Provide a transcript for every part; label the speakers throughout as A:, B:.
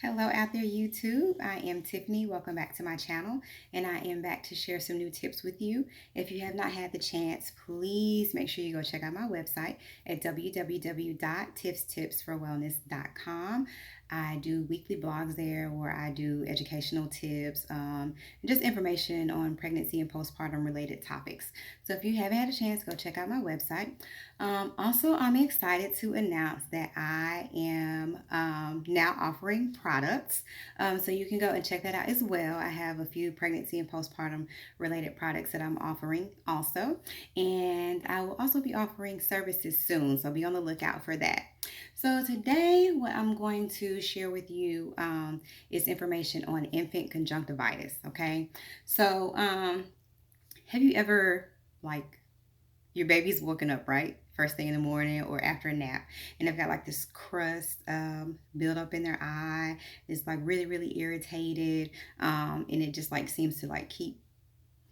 A: Hello out there, YouTube. I am Tiffany. Welcome back to my channel, and I am back to share some new tips with you. If you have not had the chance, please make sure you go check out my website at www.tipstipsforwellness.com. I do weekly blogs there where I do educational tips, and just information on pregnancy and postpartum related topics. So if you haven't had a chance, go check out my website. Also, I'm excited to announce that I am now offering products. So you can go and check that out as well. I have a few pregnancy and postpartum related products that I'm offering also. And I will also be offering services soon. So be on the lookout for that. So today, what I'm going to share with you is information on infant conjunctivitis. Okay. So have you ever, like, your baby's woken up, right? First thing in the morning or after a nap, and they've got like this crust build up in their eye. It's like really, really irritated, and it just like seems to like keep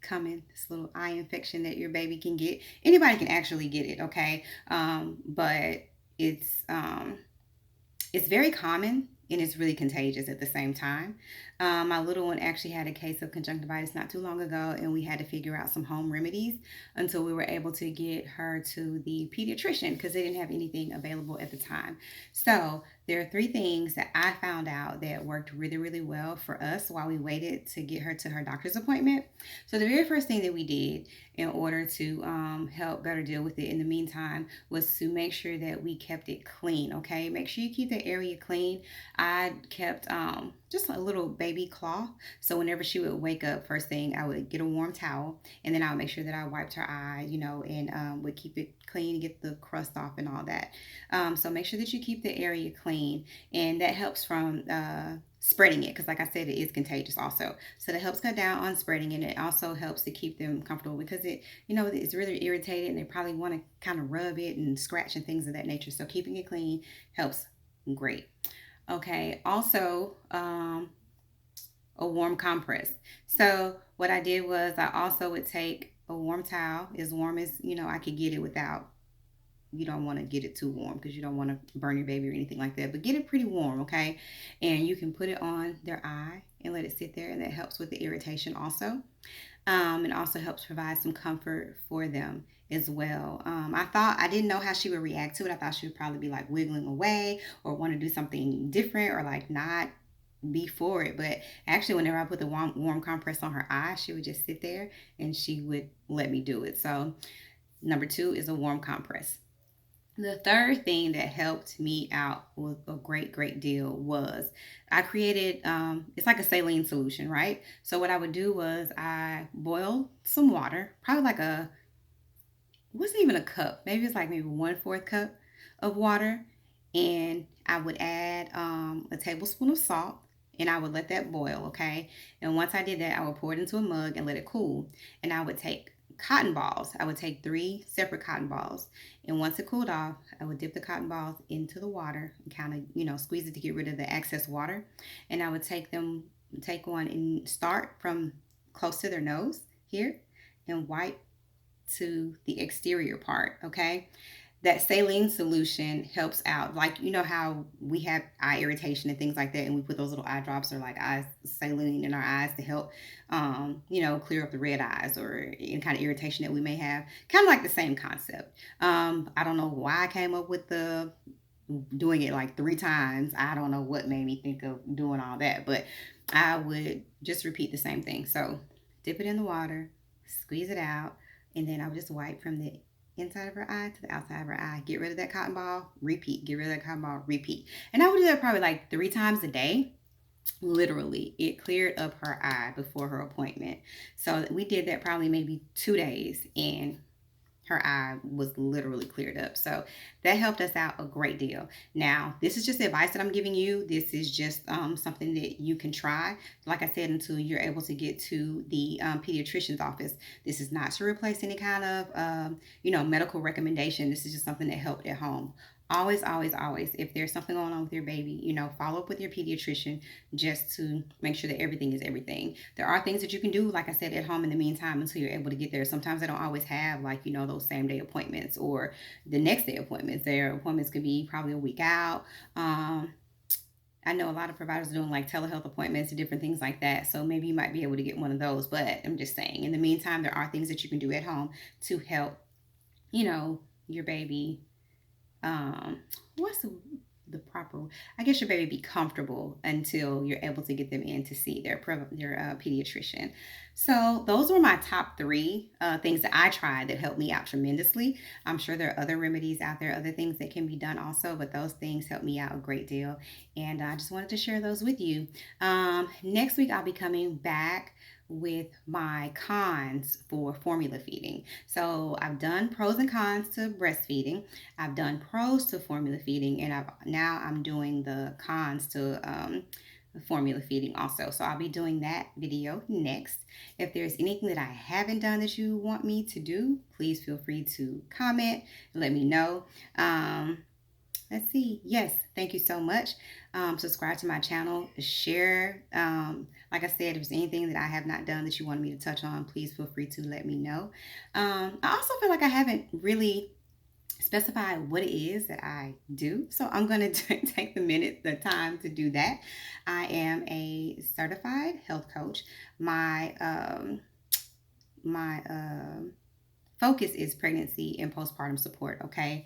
A: coming. This little eye infection that your baby can get. Anybody can actually get it, okay? But it's very common and it's really contagious at the same time. My little one actually had a case of conjunctivitis not too long ago, and we had to figure out some home remedies until we were able to get her to the pediatrician because they didn't have anything available at the time. So there are three things that I found out that worked really, really well for us while we waited to get her to her doctor's appointment. So the very first thing that we did in order to help better deal with it in the meantime was to make sure that we kept it clean. Okay, make sure you keep the area clean. I kept just a little baby cloth, so whenever she would wake up, first thing I would get a warm towel, and then I would make sure that I wiped her eye, and would keep it clean, get the crust off and all that. So make sure that you keep the area clean, and that helps from spreading it, because like I said, it is contagious also. So that helps cut down on spreading, and it also helps to keep them comfortable because it's really irritated and they probably want to kind of rub it and scratch and things of that nature. So keeping it clean helps great. Okay, also a warm compress. So what I did was I also would take a warm towel, as warm as I could get it without. You don't want to get it too warm because you don't want to burn your baby or anything like that, but get it pretty warm, okay? And you can put it on their eye and let it sit there, and that helps with the irritation also. It also helps provide some comfort for them as well. I didn't know how she would react to it. I thought she would probably be like wiggling away or want to do something different or like not be for it. But actually, whenever I put the warm compress on her eye, she would just sit there and she would let me do it. So number two is a warm compress. The third thing that helped me out with a great, great deal was I created, it's like a saline solution, right? So what I would do was I boiled some water, probably like it wasn't even a cup, maybe it's like maybe 1/4 cup of water. And I would add a tablespoon of salt, and I would let that boil, okay? And once I did that, I would pour it into a mug and let it cool. And I would take cotton balls. I would take 3 separate cotton balls. And once it cooled off, I would dip the cotton balls into the water and kind of, squeeze it to get rid of the excess water. And I would take one and start from close to their nose here and wipe to the exterior part, okay? That saline solution helps out. Like, how we have eye irritation and things like that, and we put those little eye drops or like eye saline in our eyes to help, clear up the red eyes or any kind of irritation that we may have. Kind of like the same concept. I don't know why I came up with the doing it like 3 times. I don't know what made me think of doing all that, but I would just repeat the same thing. So dip it in the water, squeeze it out, and then I would just wipe from the inside of her eye to the outside of her eye. Get rid of that cotton ball, repeat. Get rid of that cotton ball, repeat. And I would do that probably like 3 times a day. Literally, it cleared up her eye before her appointment. So we did that probably maybe 2 days, and her eye was literally cleared up. So that helped us out a great deal. Now, this is just advice that I'm giving you. This is just something that you can try, like I said, until you're able to get to the pediatrician's office. This is not to replace any kind of medical recommendation. This is just something that helped at home. Always, always, always, if there's something going on with your baby, follow up with your pediatrician just to make sure that everything is everything. There are things that you can do, like I said, at home in the meantime until you're able to get there. Sometimes they don't always have those same day appointments or the next day appointments. Their appointments could be probably a week out. But, you can always, like I said, if there's something going on with your baby, follow up with your pediatrician just to make sure that everything is everything. There are things that you can do, like I said, at home in the meantime until you're able to get there. Sometimes they don't always have those same day appointments or the next day appointments. Their appointments could be probably a week out. I know a lot of providers are doing like telehealth appointments and different things like that. So maybe you might be able to get one of those. But I'm just saying, in the meantime, there are things that you can do at home to help, your baby, um what's the proper, I guess, your baby be comfortable until you're able to get them in to see their pediatrician. So those were my top three things that I tried that helped me out tremendously. I'm sure there are other remedies out there, other things that can be done also, but those things helped me out a great deal, and I just wanted to share those with you. Next week I'll be coming back with my cons for formula feeding. So I've done pros and cons to breastfeeding. I've done pros to formula feeding, and I'm doing the cons to formula feeding also. So I'll be doing that video next. If there's anything that I haven't done that you want me to do, please feel free to comment and let me know. Let's see. Yes, thank you so much. Subscribe to my channel, share. Like I said, if there's anything that I have not done that you wanted me to touch on, please feel free to let me know. I also feel like I haven't really specified what it is that I do. So I'm going to take the time to do that. I am a certified health coach. My focus is pregnancy and postpartum support. Okay.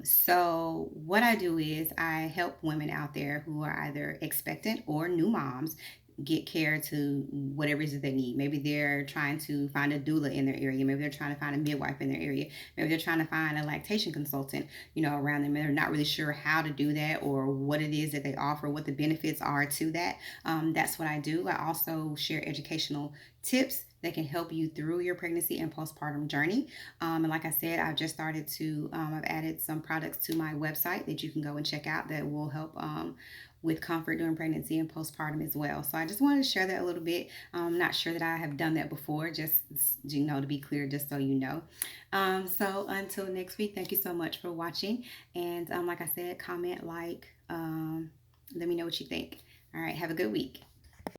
A: So what I do is I help women out there who are either expectant or new moms get care to whatever it is that they need. Maybe they're trying to find a doula in their area. Maybe they're trying to find a midwife in their area. Maybe they're trying to find a lactation consultant, around them. And they're not really sure how to do that or what it is that they offer, what the benefits are to that. That's what I do. I also share educational tips that can help you through your pregnancy and postpartum journey. And like I said, I've added some products to my website that you can go and check out that will help with comfort during pregnancy and postpartum as well. So I just wanted to share that a little bit. I'm not sure that I have done that before, just, to be clear, just so you know. So until next week, thank you so much for watching. And like I said, comment, let me know what you think. All right, have a good week.